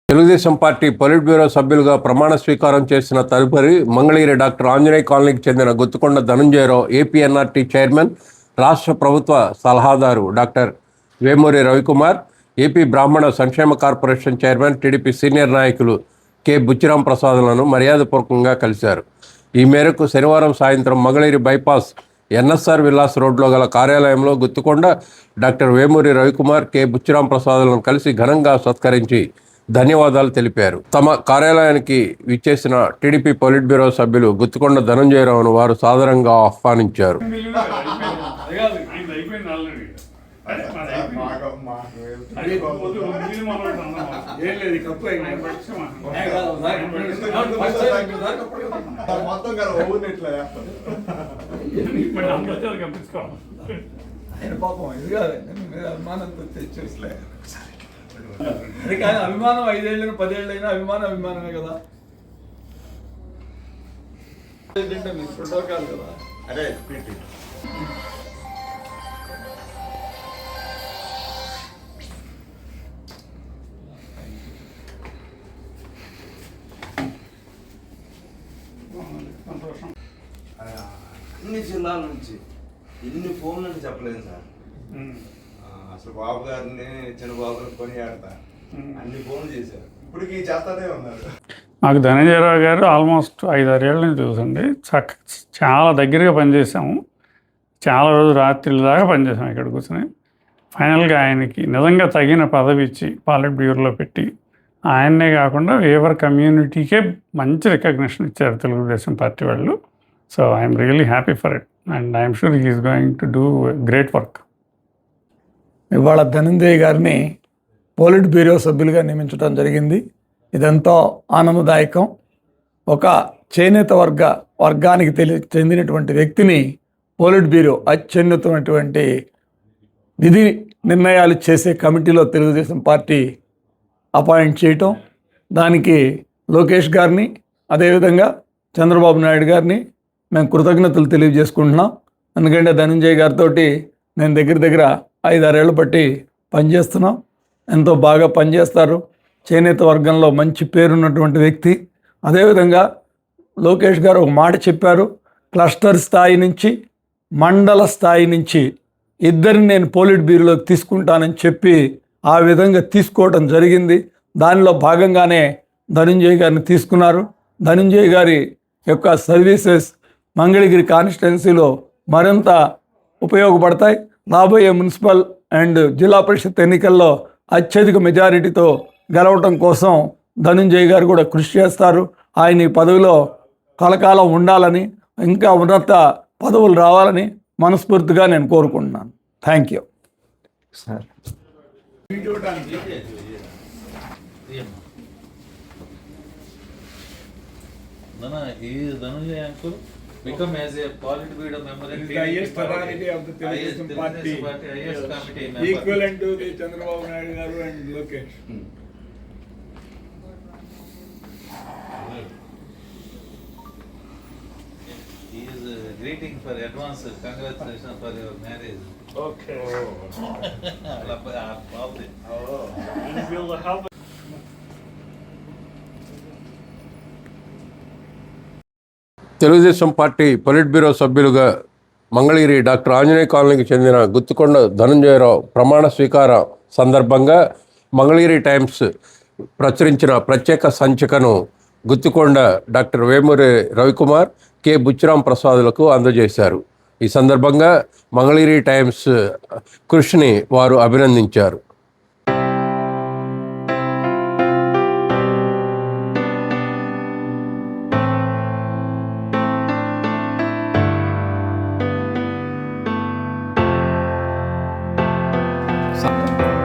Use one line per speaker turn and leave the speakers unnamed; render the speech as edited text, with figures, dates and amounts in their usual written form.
Telugu Desam party polit bureau సభ్యులుగా ప్రమాణ స్వీకారం చేసిన తదుపరి మంగళగిరి డాక్టర్ ఆంజనేయ కాలనీకి చెందిన గుత్తుకొండ ధనంజయరావు ఏపీఎన్ఆర్టీ చైర్మన్, రాష్ట్ర ప్రభుత్వ సలహాదారు డాక్టర్ వేమూరి రవికుమార్, ఏపీ బ్రాహ్మణ సంక్షేమ కార్పొరేషన్ చైర్మన్, టీడీపీ సీనియర్ నాయకులు కె బుచ్చిరాం ప్రసాద్లను మర్యాదపూర్వకంగా కలిశారు. ఈ మేరకు శనివారం సాయంత్రం మంగళగిరి బైపాస్ ఎన్ఎస్ఆర్ విలాస్ రోడ్లో గల కార్యాలయంలో గుత్తుకొండ డాక్టర్ వేమూరి రవికుమార్, కె బుచ్చిరాం ప్రసాద్లను కలిసి ఘనంగా సత్కరించి ధన్యవాదాలు తెలిపారు. తమ కార్యాలయానికి విచ్చేసిన టీడీపీ పొలిట్ బ్యూరో సభ్యులు గుత్తుకొండ ధనంజయరావును వారు సాదరంగా ఆహ్వానించారు.
అది కానీ అభిమానం 5 ఏళ్ళైనా 10 ఏళ్ళైనా అభిమానమే కదా. ఏంటంటే మీ ప్రోటోకాల్ కదా. అదే
అన్ని జిల్లాల నుంచి ఇన్ని ఫోన్లు అంటే చెప్పలేదు సార్. అసలు బాబు గారిని చిన్నబాబు గారిని కొనియాడతా అన్ని ఫోన్లు చేశారు. ఇప్పటికీ చేస్తానే ఉన్నారు.
నాకు ధనంజయరావు గారు ఆల్మోస్ట్ 5-6 ఏళ్ళ నుంచి తెలుసండి. చాలా దగ్గరగా పనిచేసాము. చాలా రోజులు రాత్రిల దాకా పనిచేసాము ఇక్కడ కూర్చొని. ఫైనల్గా ఆయనకి నిజంగా తగిన పదవి ఇచ్చి పాలిట్ బ్యూరోలో పెట్టి ఆయన్నే కాకుండా వేవర్ కమ్యూనిటీకే మంచి రికగ్నిషన్ ఇచ్చారు తెలుగుదేశం పార్టీ వాళ్ళు. So I'm really happy for it and I'm sure he is going to do great work.
ఇవాళ ధనంజయ్ గారిని పోలిట్ బ్యూరో సభ్యులుగా నియమించడం జరిగింది. ఇదంతా ఆనందదాయకం. ఒక చేనేత వర్గానికి చెందినటువంటి వ్యక్తిని పోలిట్ బ్యూరో అత్యున్నతమైనటువంటి విధి నిర్ణయాలు చేసే కమిటీలో తెలుగుదేశం పార్టీ అపాయింట్ చేయటం, దానికి లోకేష్ గారిని అదేవిధంగా చంద్రబాబు నాయుడు గారిని మేము కృతజ్ఞతలు తెలియజేసుకుంటున్నాం. ఎందుకంటే ధనంజయ్ గారితో నేను దగ్గర 5-6 ఏళ్ళు బట్టి పనిచేస్తున్నాం. ఎంతో బాగా పనిచేస్తారు. చేనేత వర్గంలో మంచి పేరున్నటువంటి వ్యక్తి. అదేవిధంగా లోకేష్ గారు ఒక మాట చెప్పారు, క్లస్టర్ స్థాయి నుంచి మండల స్థాయి నుంచి ఇద్దరిని నేను పోలిట్ బ్యూరోలోకి తీసుకుంటానని చెప్పి ఆ విధంగా తీసుకోవడం జరిగింది. దానిలో భాగంగానే ధనంజయ్ గారిని తీసుకున్నారు. ధనంజయ్ గారి యొక్క సర్వీసెస్ మంగళగిరి కాన్స్టిట్యున్సీలో మరింత ఉపయోగపడతాయి. రాబోయే మున్సిపల్ అండ్ జిల్లా పరిషత్ ఎన్నికల్లో అత్యధిక మెజారిటీతో గెలవటం కోసం ధనంజయ్ గారు కూడా కృషి చేస్తారు. ఆయన ఈ పదవిలో కలకాలం ఉండాలని, ఇంకా ఉన్నత పదవులు రావాలని మనస్ఫూర్తిగా నేను కోరుకుంటున్నాను. Thank you sir.
become as a Polit Bureau member and
the highest authority of the Telugu Party,
highest committee member,
equivalent to the Chandrababu Naidu garu and Lokesh.
He is greeting for advance congratulations for your marriage.
Okay.
All the
And will help.
Telugu Desam party polit bureau సభ్యులుగా Mangalagiri doctor Anjaneya కాలనీకి చెందిన గుత్తుకొండ ధనంజయరావు ప్రమాణ స్వీకారం సందర్భంగా Mangalagiri times ప్రచురించిన ప్రత్యేక సంచికను Guttukonda doctor Vemuri Ravikumar, K Buchiram ప్రసాదులకు అందజేశారు. ఈ సందర్భంగా మంగళగిరి టైమ్స్ కృషిని వారు అభినందించారు.
Something.